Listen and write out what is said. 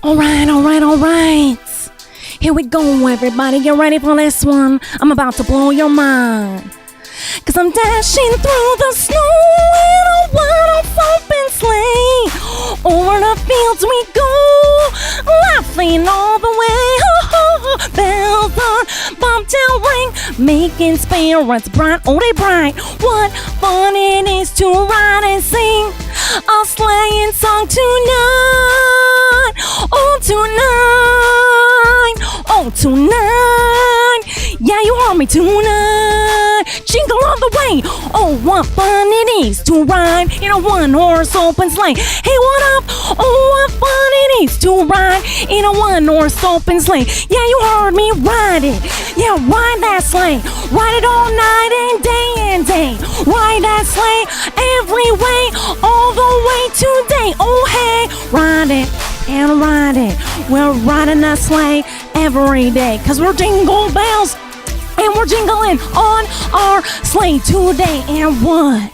Alright. Here we go, everybody. Get ready for this one. I'm about to blow your mind. Cause I'm dashing through the snow in a wild open sleigh. Over the fields we go, laughing all the way. Bells on bobtail ring, making spirits bright, oh they bright. What fun it is to ride and sing a sleighing song tonight. Tonight. Yeah, you heard me tonight. Jingle all the way. Oh, what fun it is to ride in a one-horse open sleigh. Hey, what up? Oh, what fun it is to ride in a one-horse open sleigh. Yeah, you heard me, ride it. Yeah, ride that sleigh. Ride it all night and day. Ride that sleigh every way, all the way today. Oh, hey, ride it and ride it. We're riding that sleigh every day, cause we're jingle bells and we're jingling on our sleigh today. And what?